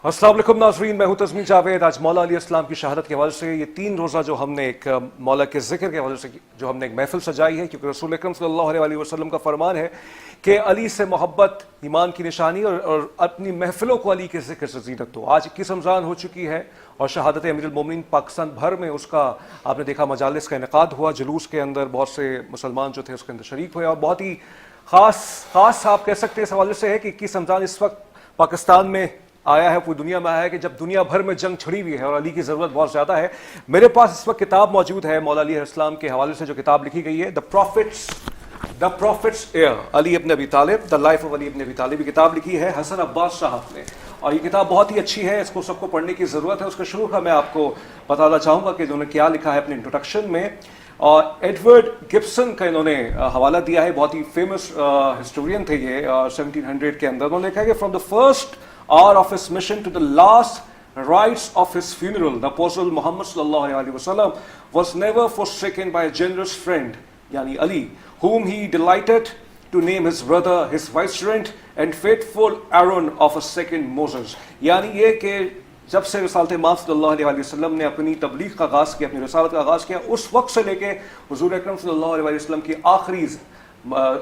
अस्सलाम वालेकुम नाज़रीन, मैं हूं तज़मीन जावेद। आज मौला अली अस्सलाम की शहादत के हवाले से ये 3 रोज़ा जो हमने एक मौला के ज़िक्र के हवाले से जो हमने एक महफिल सजाई है, क्योंकि रसूल अकरम सल्लल्लाहु अलैहि वसल्लम का फरमान है कि अली से मोहब्बत ईमान की निशानी और अपनी महफिलों को अली के ज़िक्र से ज़ीनत दो। आज 21 रमज़ान हो चुकी है और शहादत अमीरुल मोमिनीन पाकिस्तान भर में उसका आपने देखा मजालिस का इनेकाद हुआ, जुलूस के अंदर बहुत से मुसलमान जो थे उसके अंदर शरीक हुए और बहुत ही ख़ास आप कह सकते हैं इस हवाले से है कि 21 रमज़ान इस वक्त पाकिस्तान में आया है, पूरी दुनिया में आया है कि जब दुनिया भर में जंग छिड़ी हुई है और अली की ज़रूरत बहुत ज़्यादा है। मेरे पास इस वक्त किताब मौजूद है मौला अली अलैहिस्सलाम के हवाले से जो किताब लिखी गई है, the prophet's heir, Ali ibn Abi Talib, the life of Ali ibn Abi Talib. किताब लिखी है हसन अब्बास साहब ने और ये किताब बहुत ही अच्छी है, इसको सबको पढ़ने की ज़रूरत है। उसके शुरू का मैं आपको बताना चाहूँगा कि इन्होंने क्या लिखा है अपने इंट्रोडक्शन में। और एडवर्ड गिब्सन का इन्होंने हवाला दिया है, बहुत ही फेमस हिस्टोरियन थे ये 1700 के अंदर। उन्होंने लिखा है कि from the first hour of his mission to the last rites of his funeral, the Apostle Muhammad sallallahu alaihi wasallam was never forsaken by a generous friend, yani Ali, whom he delighted to name his brother, his vicegerent and faithful Aaron of a second Moses। यानी ये कि जब से रसालत माफ़ सल्लल्लाहु अलैहि वसल्लम ने अपनी तबलीग का आगाज़ किया, अपनी रसालत का आगाज़ किया, उस वक्त से लेके हुज़ूर अकरम सल्लल्लाहु अलैहि वसल्लम की आखिरी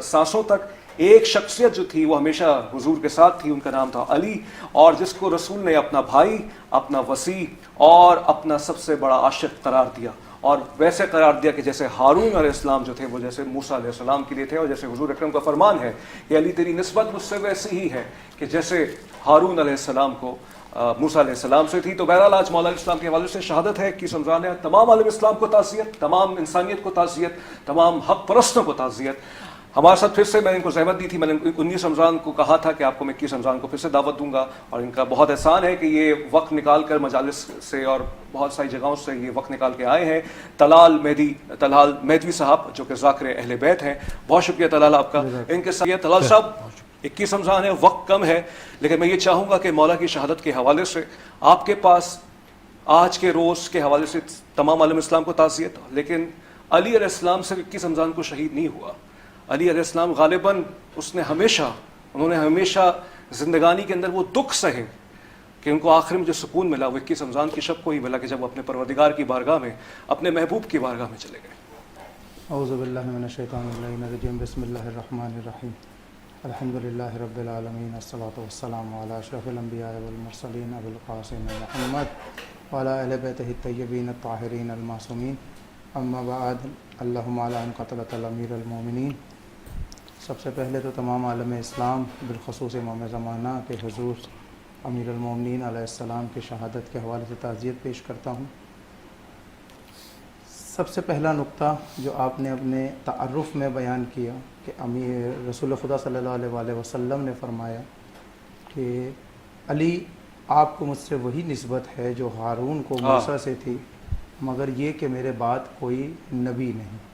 सांसों तक एक शख्सियत जो थी वो हमेशा हुजूर के साथ थी, उनका नाम था अली, और जिसको रसूल ने अपना भाई, अपना वसी और अपना सबसे बड़ा आशिक करार दिया। और वैसे करार दिया कि जैसे हारून अलैहिस्सलाम जो थे वो जैसे मूसा अलैहिस्सलाम के लिए थे, और जैसे हुजूर अकरम का फरमान है कि अली तेरी निस्बत मुझसे वैसे ही है कि जैसे हारून अलैहिस्सलाम को मूसा अलैहिस्सलाम से थी। तो बहरहाल आज मौला इस्लाम के हवाले से शहादत है कि रमज़ान है, तमाम आलम इस्लाम को ताज़ियत, तमाम इंसानियत को ताज़ियत, तमाम हक परस्तों को ताज़ियत। हमारे साथ फिर से मैंने इनको ज़हमत दी थी, मैंने 19 रमज़ान को कहा था कि आपको मैं 21 रमज़ान को फिर से दावत दूंगा, और इनका बहुत एहसान है कि ये वक्त निकाल कर मजालिस से और बहुत सारी जगहों से ये वक्त निकाल के आए हैं। तलाल मेहदवी साहब जो कि ज़ाकिर अहले बैत हैं, बहुत शुक्रिया तलाल आपका। इनके साथ तलाल साहब 21 रमज़ान है, वक्त कम है, लेकिन मैं ये चाहूँगा कि मौला की शहादत के हवाले से आपके पास आज के रोज़ के हवाले से तमाम आलम इस्लाम को ताज़ियत, लेकिन अली अलैहिस्सलाम से 21 रमज़ान को शहीद नहीं हुआ। अली अलैहिस्सलाम गालिबन उन्होंने हमेशा ज़िंदगानी के अंदर वो दुख सहे कि उनको आखिर में जो सुकून मिला वो 21 रमज़ान की शब को ही मिला कि जब अपने परवरदिगार की बारगाह में, अपने महबूब की बारगाह में चले गए। औज़ु बिल्लाहि मिनश शैतानिर रजीम, बिस्मिल्लाहिर रहमानिर रहीम, अल्हम्दुलिल्लाहि रब्बिल आलमीन, अस्सलातु वस्सलामु अला अशरफिल अंबिया वल मुरसलीन अबुल क़ासिम मुहम्मद व अला अहलि बैतिहि अत्तय्यबीन अत्ताहिरीन अल मासूमीन, अम्मा बाद, अल्लाहुम्मा अला क़तलतल अमीरुल मोमिनीन। सबसे पहले तो तमाम आलम इस्लाम बिलख़ुसूस इमाम ज़माना के हुज़ूर अमीरुल मोमिनीन अलैहिस्सलाम की शहादत के हवाले से ताज़ियत पेश करता हूँ। सबसे पहला नुक्ता जो आपने अपने तारुफ़ में बयान किया कि अमीर रसूल खुदा सल्लल्लाहु अलैहि वसल्लम ने फरमाया कि अली आपको मुझसे वही निस्बत है जो हारून को मूसा से थी, मगर ये कि मेरे बाद कोई नबी नहीं।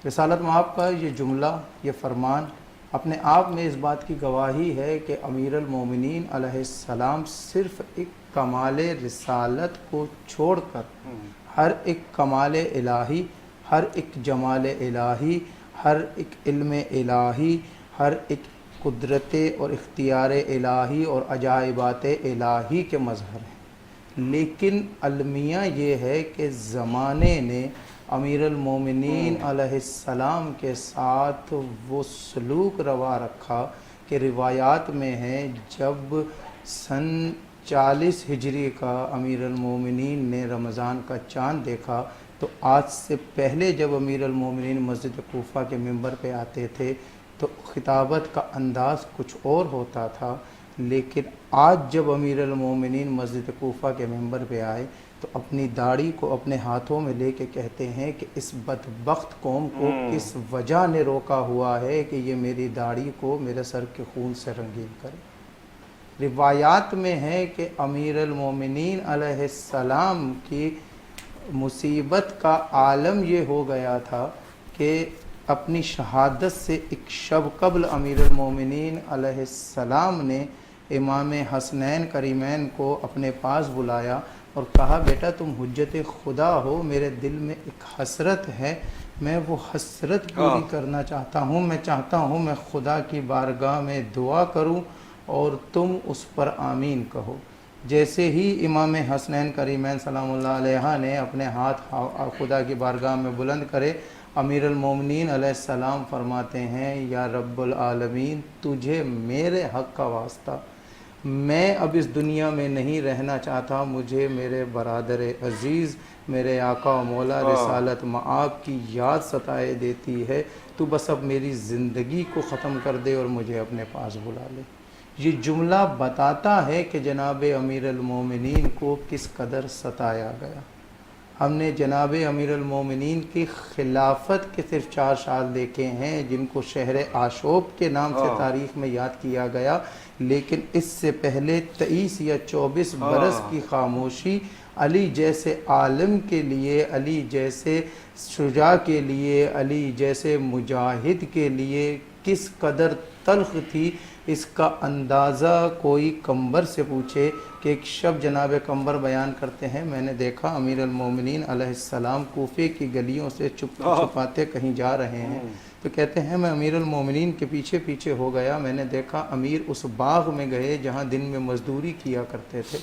रिसालत माफ़ का ये जुमला, ये फरमान अपने आप में इस बात की गवाही है कि अमीरुल मोमिनीन अलैहिस्सलाम सिर्फ़ एक कमाल रिसालत को छोड़कर हर एक कमाल इलाही, हर एक जमाल इलाही, हर एक इल्म इलाही, हर एक कुदरत और इख्तियार इलाही और अजाइबात इलाही के मज़हर हैं। लेकिन अलमिया ये है कि ज़माने ने अमीरुल मोमिनीन अलैहिस्सलाम के साथ वो सलूक रवा रखा कि रिवायात में है जब सन 40 हिजरी का अमीरुल मोमिनीन ने रमज़ान का चाँद देखा तो आज से पहले जब अमीरुल मोमिनीन मस्जिद कूफा के मिंबर पे आते थे तो खिताबत का अंदाज़ कुछ और होता था, लेकिन आज जब अमीरुल मोमिनीन मस्जिद कूफा के मिंबर पे आए तो अपनी दाढ़ी को अपने हाथों में लेके कहते हैं कि इस बदबख्त कौम को किस वजह ने रोका हुआ है कि ये मेरी दाढ़ी को मेरे सर के खून से रंगीन करे। रिवायात में है कि अमीरुल मोमिनीन अलैहिस्सलाम की मुसीबत का आलम ये हो गया था कि अपनी शहादत से एक शब कबल अमीरुल मोमिनीन अलैहिस्सलाम ने इमाम हसनैन करीमैन को अपने पास बुलाया और कहा, बेटा तुम हुज्जत खुदा हो, मेरे दिल में एक हसरत है, मैं वो हसरत पूरी करना चाहता हूँ। मैं चाहता हूँ मैं खुदा की बारगाह में दुआ करूँ और तुम उस पर आमीन कहो। जैसे ही इमाम हसनैन करीमैन सलामुल्लाह अलैहा ने अपने हाथ खुदा की बारगाह में बुलंद करे, अमीर अल-मोमिनीन अलैहिस्सलाम फरमाते हैं, या रब्बुल आलमीन, तुझे मेरे हक़ का वास्ता, मैं अब इस दुनिया में नहीं रहना चाहता, मुझे मेरे बरादर अज़ीज़, मेरे आका व मौला रिसालत मआब की याद सताए देती है, तू बस अब मेरी ज़िंदगी को ख़त्म कर दे और मुझे अपने पास बुला ले। ये जुमला बताता है कि जनाब अमीर अल-मोमिनीन को किस कदर सताया गया। हमने जनाब अमीर अल-मोमिनीन की खिलाफत के सिर्फ 4 साल देखे हैं, जिनको शहर आशोब के नाम से तारीख़ में याद किया गया, लेकिन इससे पहले 23 या 24 बरस की खामोशी अली जैसे आलिम के लिए, अली जैसे शुजा के लिए, अली जैसे मुजाहिद के लिए किस कदर तल्ख थी, इसका अंदाज़ा कोई कंबर से पूछे। कि एक शब जनाब कंबर बयान करते हैं, मैंने देखा अमीर अल-मोमिनीन अलैहिस्सलाम कूफे की गलियों से छुपाते कहीं जा रहे हैं, तो कहते हैं मैं अमीर अल-मोमिनीन के पीछे पीछे हो गया, मैंने देखा अमीर उस बाग में गए जहाँ दिन में मजदूरी किया करते थे,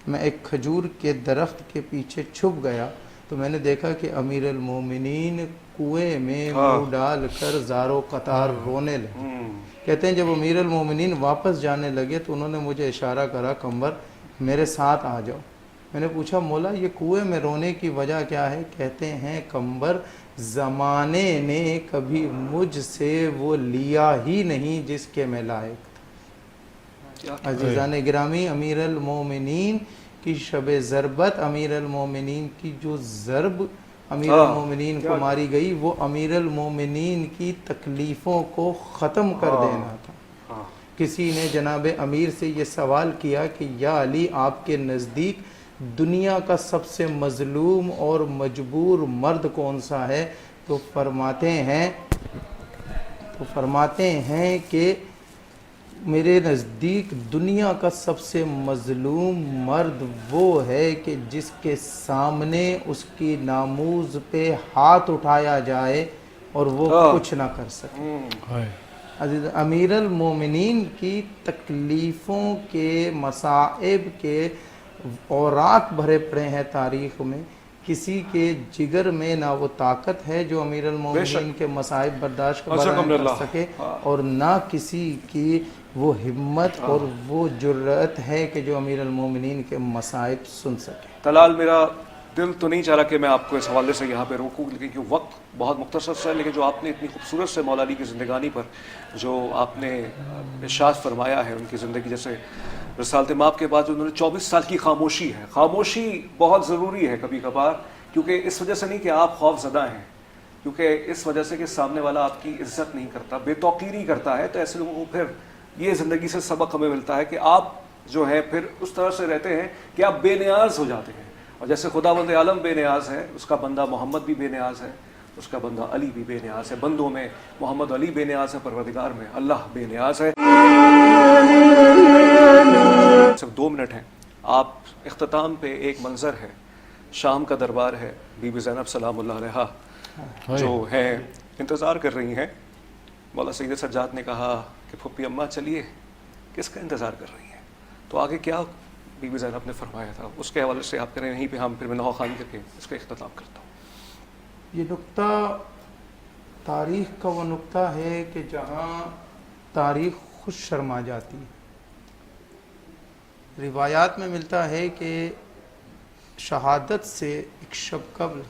मैं एक खजूर के दरख्त के पीछे छुप गया, तो मैंने देखा कि अमीर अल-मोमिनीन कुएं में मुँह डाल कर ज़ारो कतार रोने लगे। कहते हैं जब अमीर अल-मोमिनीन वापस जाने लगे तो उन्होंने मुझे इशारा करा, कंबर मेरे साथ आ जाओ। मैंने पूछा, मौला ये कुएं में रोने की वजह क्या है? कहते हैं कंबर, ज़माने ने कभी मुझसे वो लिया ही नहीं जिसके मैं लायक था। अज़ीज़ान गिरामी, अमीर अल-मोमिनीन की शब ज़रबत, अमीर अल-मोमिनीन की जो ज़रब अमीर अल-मोमिनीन को मारी गई, वो अमीर अल-मोमिनीन की तकलीफ़ों को ख़त्म कर देना था। किसी ने जनाब अमीर से ये सवाल किया कि या अली, आपके नज़दीक दुनिया का सबसे मज़लूम और मजबूर मर्द कौन सा है? तो फरमाते हैं कि मेरे नज़दीक दुनिया का सबसे मज़लूम मर्द वो है कि जिसके सामने उसकी नामूज़ पे हाथ उठाया जाए और वो कुछ ना कर सके। अमीर अल-मोमिनीन की तकलीफ़ों के, मसाइब के औराक भरे पड़े हैं तारीख़ में। किसी के जिगर में ना वो ताकत है जो अमीर अल-मोमिनीन के मसाइब बर्दाश्त कर सके, और ना किसी की वो हिम्मत और वो जुर्रत है कि जो अमीर अल-मोमिनीन के मसाइब सुन सके। तलाल, मेरा दिल तो नहीं चाह रहा कि मैं आपको इस हवाले से यहाँ पे रोकूँ, लेकिन वक्त बहुत मुख्तसर है, लेकिन जो आपने इतनी खूबसूरत से मौला अली की ज़िंदगानी पर जो आपने इरशाद फरमाया है, उनकी ज़िंदगी जैसे रिसालत माप के बाद उन्होंने 24 साल की खामोशी है। खामोशी बहुत ज़रूरी है कभी कभार, क्योंकि इस वजह से नहीं कि आप खौफज़दा हैं, क्योंकि इस वजह से कि सामने वाला आपकी इज़्ज़त नहीं करता, बेतौकीरी करता है, तो ऐसे लोगों को फिर ये ज़िंदगी से सबक हमें मिलता है कि आप जो है फिर उस तरह से रहते हैं कि आप बेनियाज हो जाते हैं। और जैसे खुदावंद आलम बेनियाज है, उसका बंदा मोहम्मद भी बेनियाज है, उसका बंदा अली भी बेनियाज है। बंदों में मोहम्मद अली बेनियाज है, परवरदिगार में अल्लाह बेनियाज है। सिर्फ 2 मिनट हैं। आप इख्तिताम पे एक मंजर है, शाम का दरबार है, बीबी ज़ैनब सलामुल्लाह अलैहा जो है इंतज़ार कर रही हैं। मौला सैयद सज्जाद ने कहा कि फुप्पी अम्मा चलिए, किसका इंतज़ार कर रही हैं? तो आगे क्या बीबी ज़ैनब ने फरमाया था, उसके हवाले से आप करें, यहीं पे हम फिर मैं नौखानी करके इसका इख्तिताम करता हूँ। ये नुक्ता तारीख़ का वो नुक्ता है कि जहाँ तारीख़ खुद शर्मा जाती है। रिवायात में मिलता है कि शहादत से एक शब कबल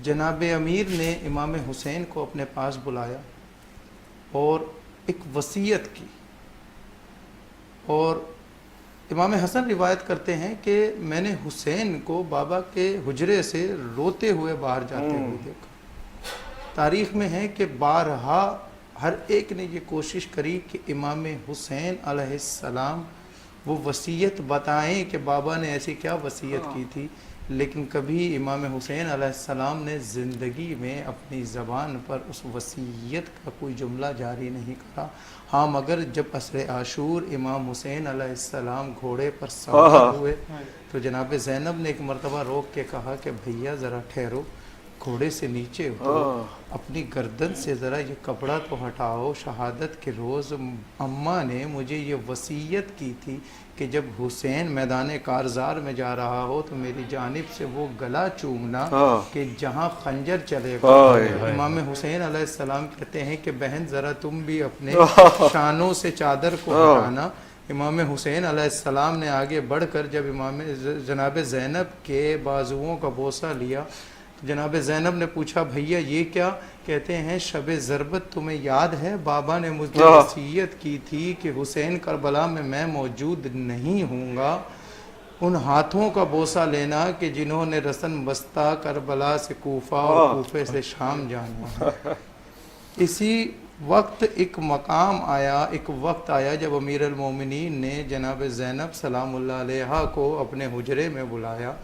जनाब अमीर ने इमाम हुसैन को अपने पास बुलाया और एक वसीयत की, और इमाम हसन रिवायत करते हैं कि मैंने हुसैन को बाबा के हुजरे से रोते हुए बाहर जाते हुए देखा। तारीख़ में है कि बारहा हर एक ने ये कोशिश करी कि इमाम हुसैन अलैहिस्सलाम वो वसीयत बताएं कि बाबा ने ऐसी क्या वसीयत की थी, लेकिन कभी इमाम हुसैन अलैहिस्सलाम ने ज़िंदगी में अपनी ज़बान पर उस वसीयत का कोई जुमला जारी नहीं करा। हाँ, मगर जब असर आशूर इमाम हुसैन अलैहिस्सलाम घोड़े पर सवार हुए तो जनाब ज़ैनब ने एक मरतबा रोक के कहा कि भैया ज़रा ठहरो, घोड़े से नीचे उतरो, अपनी गर्दन से ज़रा ये कपड़ा तो हटाओ। शहादत के रोज़ अम्मा ने मुझे ये वसीयत की थी कि जब हुसैन मैदान कारज़ार में जा रहा हो तो मेरी जानिब से वो गला चूमना कि जहाँ खंजर चलेगा। इमाम हुसैन अलैहिस्सलाम कहते हैं कि बहन ज़रा तुम भी अपने शानों से चादर को हटाना। इमाम हुसैन अलैहिस्सलाम ने आगे बढ़कर जब इमाम जनाब ज़ैनब के बाजुओं का बोसा लिया तो जनाब ज़ैनब ने पूछा भैया ये क्या? कहते हैं शब ज़रबत तुम्हें याद है, बाबा ने मुझे वसीयत की थी कि हुसैन करबला में मैं मौजूद नहीं हूँगा, उन हाथों का बोसा लेना कि जिन्होंने रसन बस्ता करबला से कूफा और कूफे से शाम जाना है। इसी वक्त एक मकाम आया, एक वक्त आया जब अमीर अल-मोमिनीन ने जनाब ज़ैनब सलामुल्लाह अलैहा को अपने हुजरे में बुलाया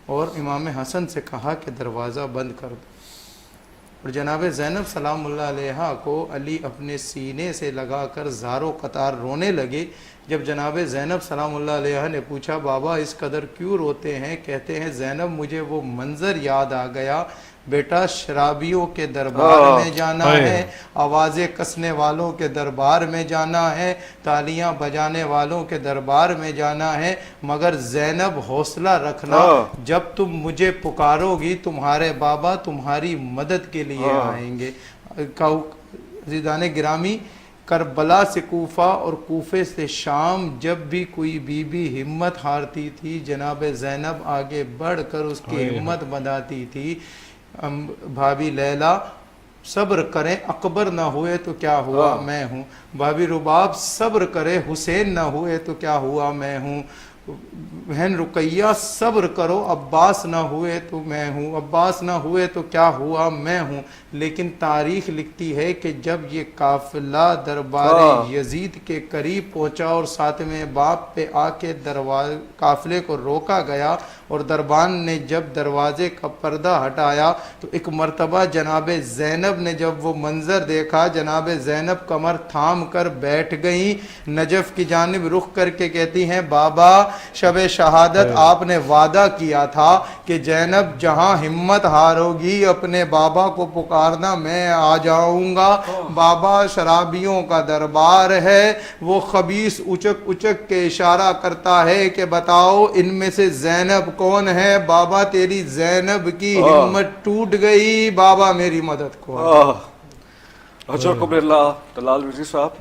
और इमाम हसन से कहा कि दरवाज़ा बंद कर दो। और जनाब ज़ैनब सलामुल्लाह अलैहा को अली अपने सीने से लगाकर ज़ारो कतार रोने लगे। जब जनाब ज़ैनब सलामुल्लाह अलैहा ने पूछा बाबा इस कदर क्यों रोते हैं? कहते हैं ज़ैनब मुझे वो मंज़र याद आ गया, बेटा शराबियों के दरबार में जाना है, आवाज़ें कसने वालों के दरबार में जाना है, तालियां बजाने वालों के दरबार में जाना है, मगर ज़ैनब हौसला रखना, जब तुम मुझे पुकारोगी तुम्हारे बाबा तुम्हारी मदद के लिए आएंगे। अज़ीज़ान गिरामी, करबला से कूफा और कूफे से शाम जब भी कोई बीबी हिम्मत हारती थी जनाब ज़ैनब आगे बढ़कर उसकी हिम्मत बढ़ाती थी। भाभी लैला सब्र करें, अकबर ना हुए तो क्या हुआ मैं हूँ। भाभी रुबाब सब्र करे, हुसैन ना हुए तो क्या हुआ मैं हूँ। बहन रुकैया सब्र करो, अब्बास ना हुए तो मैं हूँ, अब्बास ना हुए तो क्या हुआ मैं हूँ। लेकिन तारीख लिखती है कि जब ये काफिला दरबार यजीद के करीब पहुँचा और सातवें बाप पे आके काफिले को रोका गया और दरबान ने जब दरवाजे का पर्दा हटाया तो एक मर्तबा जनाब ज़ैनब ने जब वो मंज़र देखा, जनाब ज़ैनब कमर थाम कर बैठ गई, नजफ़ की जानिब रुख करके कहती हैं बाबा शब शहादत आपने वादा किया था कि ज़ैनब जहाँ हिम्मत हारोगी अपने बाबा को पुकारना, मैं आ जाऊंगा। बाबा शराबियों का दरबार है, वो खबीस उचक उचक के इशारा करता है कि बताओ इनमें से ज़ैनब कौन है। बाबा तेरी ज़ैनब की हिम्मत टूट गई, बाबा मेरी मदद को। हजरत कुबरल्लाह तलाल रज़ी साहब,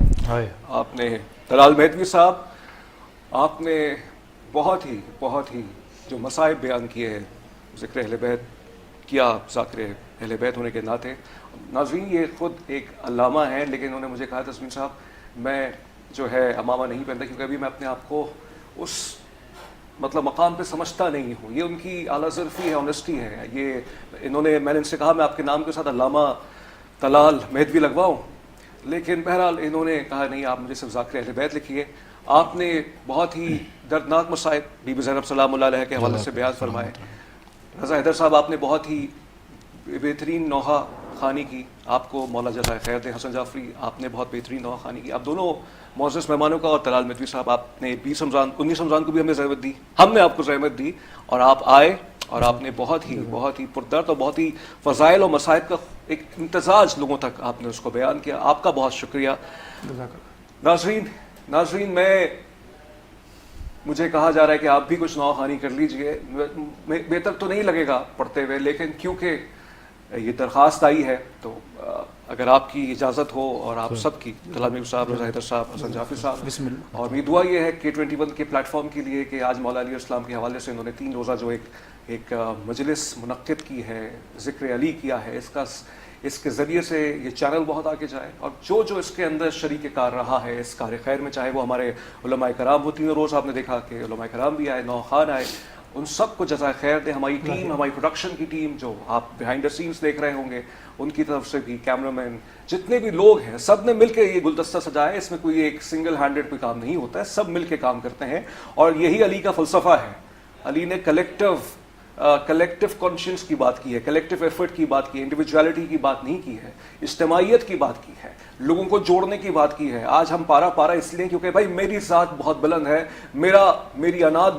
आपने तलाल मेहदवी साहब, आपने बहुत ही जो मसाइब बयान किए हैं, ज़िक्र अहले बैत किया, ज़ाकिर अहले बैत होने के नाते। नाज़रीन ये ख़ुद एक अल्लामा हैं, लेकिन उन्होंने मुझे कहा तस्मीन साहब मैं जो है अमामा नहीं पहनता क्योंकि अभी मैं अपने आप को उस मतलब मकाम पे समझता नहीं हूँ। ये उनकी आला ज़र्फ़ी है, ऑनेस्टी है। ये मैंने इनसे कहा मैं आपके नाम के साथ अल्लामा तलाल मेहदवी लगवाऊँ, लेकिन बहरहाल इन्होंने कहा नहीं आप मुझे सिर्फ ज़ाकिर अहले बैत लिखिए। आपने बहुत ही दर्दनाक मसाइब बीबी ज़ैनब सलामुल्लाह अलैहा के हवाले से बयान फरमाए। रज़ा हैदर साहब आपने बहुत ही बेहतरीन नौहा खानी की, आपको मौला जज़ाए खैर दे। हसन जाफरी आपने बहुत बेहतरीन नौहा खानी की। आप दोनों मोअज़्ज़ज़ मेहमानों का और तलाल मेहदवी साहब आपने 19 रमज़ान को भी हमें ज़हमत दी, हमने आपको ज़हमत दी और आप आए और आपने बहुत ही पुरदर्द और बहुत ही फ़ज़ाइल और मसाइब का एक इम्तिज़ाज लोगों तक आपने उसको बयान किया। आपका बहुत शुक्रिया। नाज़रीन मुझे कहा जा रहा है कि आप भी कुछ नौखानी कर लीजिए। बेहतर तो नहीं लगेगा पढ़ते हुए, लेकिन क्योंकि ये दरख्वास्त आई है तो अगर आपकी इजाज़त हो और आप सबकी, तलाल मेहदवी साहब, रज़ा हैदर साहब, हसन जाफरी साहब, और मेरी दुआ ये है K21 के प्लेटफॉर्म के लिए कि आज मौला अली अस्सलाम के हवाले से इन्होंने 3 रोज़ा जो एक मजलिस मुनक्किद की है, ज़िक्र अली किया है, इसके ज़रिए से ये चैनल बहुत आगे जाए और जो इसके अंदर शरीक कार रहा है इस कार खैर में, चाहे वो हमारे उलमाए कराम वो 3 रोज़ आपने देखा कि उलमाए कराम भी आए, नौखान आए, उन सब को जज़ाए खैर दे। हमारी टीम, हमारी प्रोडक्शन की टीम जो आप बिहाइंड द सीन्स देख रहे होंगे, उनकी तरफ से भी, कैमरामैन, जितने भी लोग हैं, सब ने मिलकर ये गुलदस्ता सजाया। इसमें कोई एक सिंगल हैंडेड कोई काम नहीं होता है, सब मिलकर काम करते हैं और यही अली का फ़लसफ़ा है। अली ने कलेक्टिव कलेक्टिव कॉन्शियंस की बात की है, कलेक्टिव एफर्ट की बात की है, इंडिविजुअलिटी की बात नहीं की है, इज्तिमाइयत की बात की है, लोगों को जोड़ने की बात की है। आज हम पारा इसलिए क्योंकि भाई मेरी ज़ात बहुत बुलंद है, मेरी अना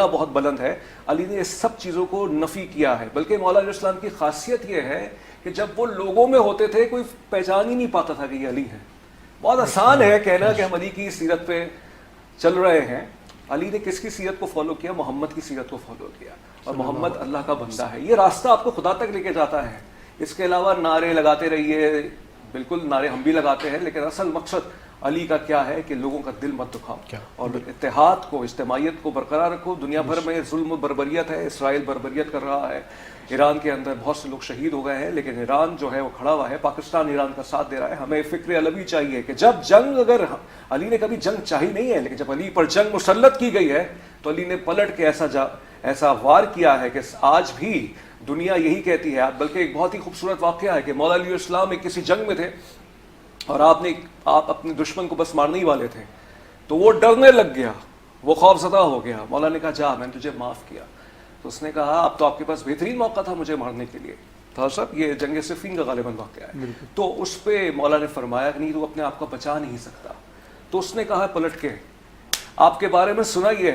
बहुत बुलंद है। अली ने इस सब चीज़ों को नफ़ी किया है। बल्कि मौला अली इस्लाम की खासियत यह है कि जब वो लोगों में होते थे कोई पहचान ही नहीं पाता था कि ये अली है। बहुत आसान है कहना कि हम अली की सीरत पे चल रहे हैं। अली ने किसकी सीरत को फॉलो किया? मोहम्मद की सीरत को फॉलो किया, और मोहम्मद अल्लाह का बंदा है। ये रास्ता आपको खुदा तक लेके जाता है। इसके अलावा नारे लगाते रहिए, बिल्कुल नारे हम भी लगाते हैं, लेकिन असल मकसद अली का क्या है कि लोगों का दिल मत दुखाओ और इत्तेहाद को, इज्तिमाइयत को बरकरार रखो। दुनिया भर में जुल्म बर्बरियत है, इसराइल बर्बरियत कर रहा है, ईरान के अंदर बहुत से लोग शहीद हो गए हैं, लेकिन ईरान जो है वो खड़ा हुआ है, पाकिस्तान ईरान का साथ दे रहा है। हमें फिक्र अलवी चाहिए कि जब जंग, अगर अली ने कभी जंग चाही नहीं है, लेकिन जब अली पर जंग मुसल्लत की गई है तो अली ने पलट के ऐसा वार किया है कि आज भी दुनिया यही कहती है। बल्कि एक बहुत ही खूबसूरत वाक़या है कि मौला अली इस्लाम एक किसी जंग में थे और आप अपने दुश्मन को बस मारने ही वाले थे, तो वो डरने लग गया, वो खौफज़दा हो गया। मौला ने कहा जा, मैंने तुझे माफ़ किया। तो उसने कहा अब तो आपके पास बेहतरीन मौका था मुझे मारने के लिए। था सब ये जंग सिफ़ीन का गालिबन वाक़या है। तो उस पर मौला ने फरमाया कि नहीं, तू अपने आप को बचा नहीं सकता। तो उसने कहा पलट के, आपके बारे में सुना यह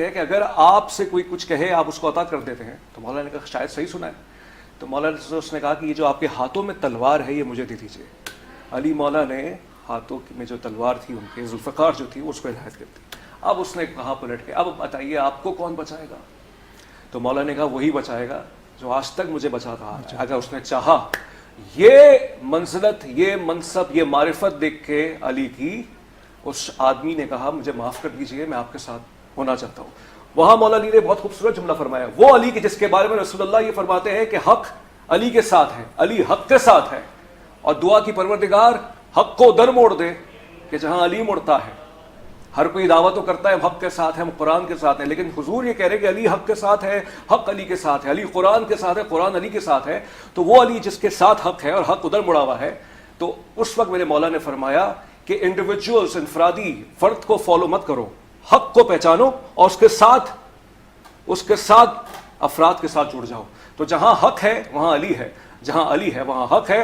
है कि अगर आपसे कोई कुछ कहे आप उसको अता कर देते हैं। तो मौला ने कहा शायद सही सुना है। तो मौला ने उसने कहा कि ये जो आपके हाथों में तलवार है ये मुझे दे दीजिए। अली मौला ने हाथों में जो तलवार थी उनके जुल्फ़कार जो थी उसको इनायत कर दी। अब उसने कहा पलट के, अब बताइए आपको कौन बचाएगा? तो मौला ने कहा वही बचाएगा जो आज तक मुझे बचाता है। अगर उसने चाहा। ये मंजिलत, ये मनसब, ये मारिफत देख के अली की, उस आदमी ने कहा मुझे माफ़ कर दीजिए, मैं आपके साथ होना चाहता हूँ। वहां मौला अली ने बहुत खूबसूरत जुमला फरमाया, वो अली के जिसके बारे में रसूलुल्लाह ये फरमाते हैं कि हक अली के साथ है, अली हक के साथ है, और दुआ की परवरदिगार हक को उधर मोड़ दे कि जहां अली मुड़ता है। हर कोई दावा तो करता है हम हक के साथ हैं, हम कुरान के साथ हैं, लेकिन हुजूर ये कह रहे हैं कि अली हक के साथ है, हक अली के साथ है, अली कुरान के साथ है, कुरान अली के साथ है। तो वो अली जिसके साथ हक है और हक उधर मुड़ा हुआ है, तो उस वक्त मेरे मौला ने फरमाया कि इंडिविजुअल्स, इंफरादी फर्द को फॉलो मत करो, हक को पहचानो और उसके साथ अफराद के साथ जुड़ जाओ। तो जहां हक है वहां अली है, जहां अली है वहां हक है।